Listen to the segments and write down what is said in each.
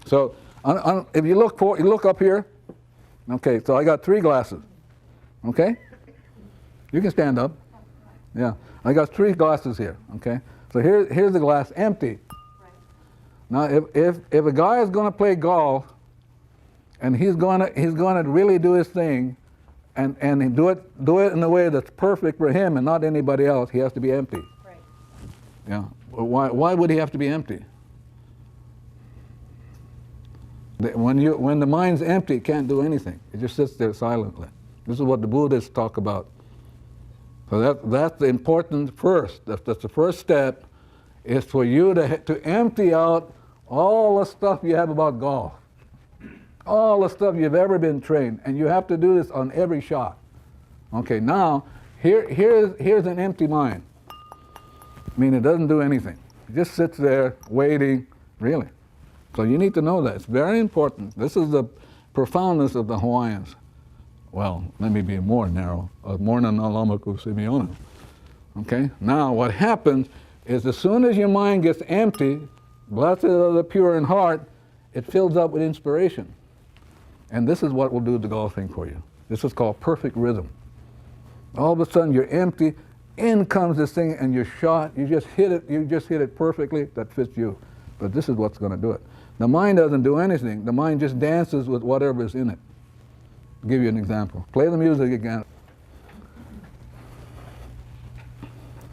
So if you look up here, okay, so I got 3 glasses, okay? You can stand up. Yeah, I got 3 glasses here, okay? So here's the glass empty. Now if a guy is going to play golf and he's going to really do his thing and do it in a way that's perfect for him and not anybody else, he has to be empty. Right. Yeah. Why would he have to be empty? When the mind's empty, it can't do anything. It just sits there silently. This is what the Buddhists talk about. So that's the important first. That's the first step, is for you to empty out all the stuff you have about golf, all the stuff you've ever been trained, and you have to do this on every shot. Okay, now here's an empty mind. I mean, it doesn't do anything. It just sits there waiting, really. So you need to know that. It's very important. This is the profoundness of the Hawaiians. Well, let me be more narrow. Morna na lamaku Simeona. Okay? Now, what happens is as soon as your mind gets empty, blessed are the pure in heart, it fills up with inspiration. And this is what will do the golfing for you. This is called perfect rhythm. All of a sudden, you're empty, in comes this thing, and you're shot. You just hit it perfectly. That fits you. But this is what's going to do it. The mind doesn't do anything. The mind just dances with whatever is in it. I'll give you an example. Play the music again.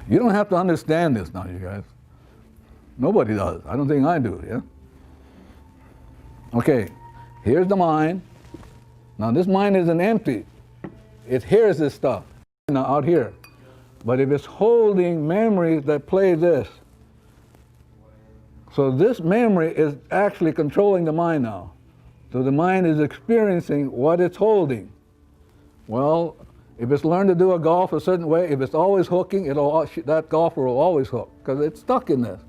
You don't have to understand this now, you guys. Nobody does. I don't think I do, yeah? Okay, here's the mind. Now this mind isn't empty. It hears this stuff now out here. But if it's holding memories that play this, so this memory is actually controlling the mind now. So the mind is experiencing what it's holding. Well, if it's learned to do a golf a certain way, if it's always hooking, that golfer will always hook, because it's stuck in this.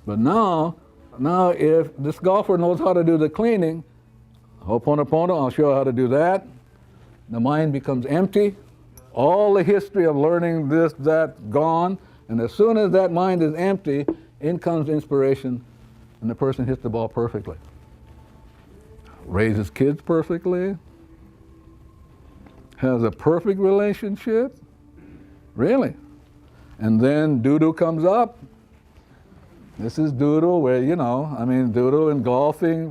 But now if this golfer knows how to do the cleaning, ho'oponopono, I'll show you how to do that. The mind becomes empty. All the history of learning this, that, gone. And as soon as that mind is empty, in comes inspiration, and the person hits the ball perfectly. Raises kids perfectly. Has a perfect relationship. Really. And then doo-doo comes up. This is doo-doo where, you know, I mean, doo-doo in golfing,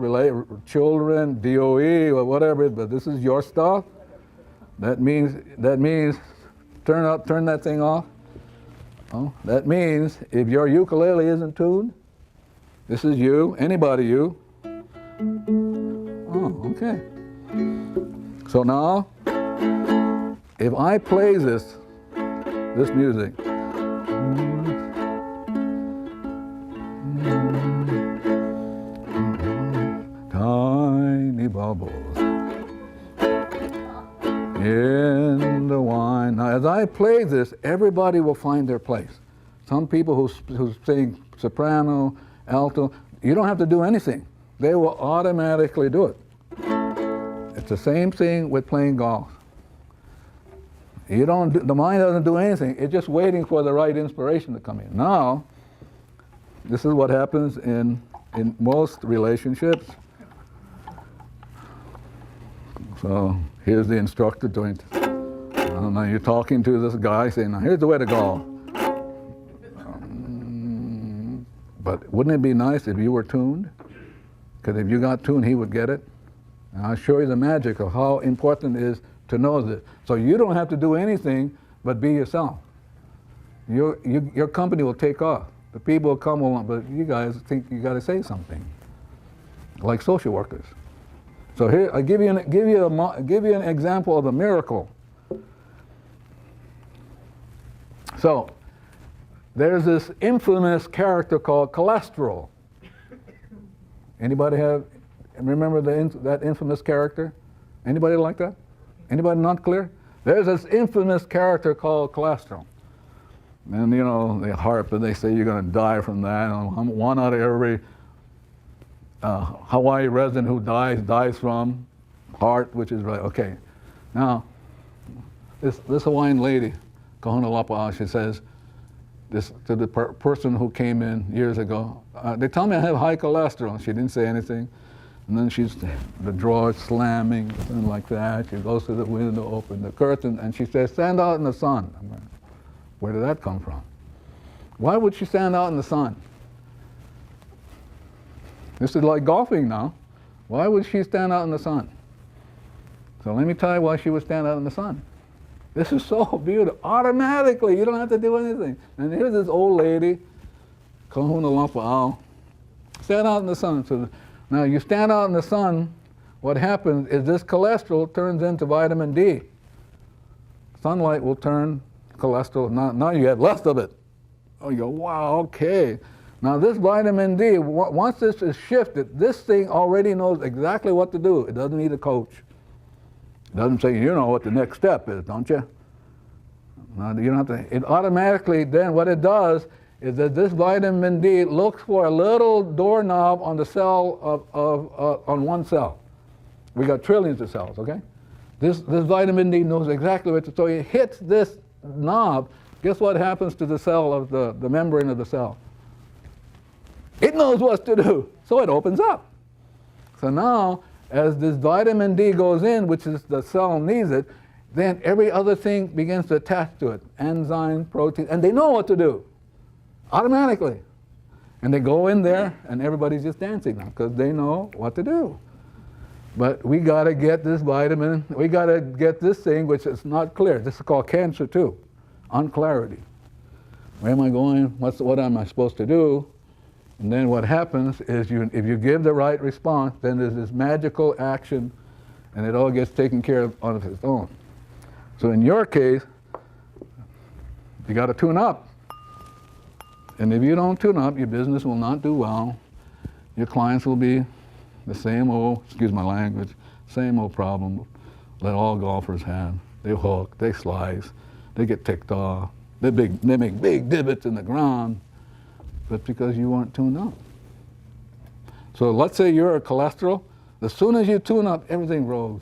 children, DOE, or whatever, but this is your stuff. That means turn that thing off. Oh, that means if your ukulele isn't tuned, this is you, anybody you. Oh, okay. So now, if I play this music, tiny bubbles in the wine. Now, as I play this, everybody will find their place. Some people who sing soprano, alto, you don't have to do anything. They will automatically do it. It's the same thing with playing golf. The mind doesn't do anything. It's just waiting for the right inspiration to come in. Now, this is what happens in most relationships. So here's the instructor doing. Now you're talking to this guy saying, now here's the way to go. But wouldn't it be nice if you were tuned? Because if you got tuned, he would get it. And I'll show you the magic of how important it is to know this. So you don't have to do anything but be yourself. Your company will take off. The people will come along, but you guys think you got to say something, like social workers. So here, I give you an example of a miracle. So there's this infamous character called cholesterol. Anybody remember that infamous character? Anybody like that? Anybody not clear? There's this infamous character called cholesterol. And you know, they harp and they say you're going to die from that. And one out of every Hawaii resident who dies from heart, which is right. Okay. Now, this Hawaiian lady, Kahuna Lapa'a, she says, to the person who came in years ago. They tell me I have high cholesterol. She didn't say anything. And then the drawer is slamming, something like that. She goes to the window, open the curtain, and she says, stand out in the sun. I'm like, where did that come from? Why would she stand out in the sun? This is like golfing now. Why would she stand out in the sun? So let me tell you why she would stand out in the sun. This is so beautiful. Automatically, you don't have to do anything. And here's this old lady, Kahuna Lampa'au, stand out in the sun. So now you stand out in the sun, what happens is this cholesterol turns into vitamin D. Sunlight will turn cholesterol, now you have less of it. Oh, you go, wow, okay. Now this vitamin D, once this is shifted, this thing already knows exactly what to do. It doesn't need a coach. It doesn't say, you know what the next step is, don't you? No, you don't have to. It automatically, then what it does is that this vitamin D looks for a little doorknob on the cell on one cell. We got trillions of cells, okay? This vitamin D knows exactly what to do. So it hits this knob. Guess what happens to the cell of the membrane of the cell? It knows what to do, so it opens up. So now, as this vitamin D goes in, which is the cell needs it, then every other thing begins to attach to it, enzyme, protein, and they know what to do, automatically. And they go in there, and everybody's just dancing now, because they know what to do. But we got to get this vitamin, we got to get this thing, which is not clear. This is called cancer too, unclarity. Where am I going? What am I supposed to do? And then what happens is if you give the right response, then there's this magical action, and it all gets taken care of on its own. So in your case, you got to tune up. And if you don't tune up, your business will not do well. Your clients will be the same old, excuse my language, same old problem that all golfers have. They hook, they slice, they get ticked off, they make big divots in the ground. But because you weren't tuned up. So let's say you're a cholesterol. As soon as you tune up, everything grows.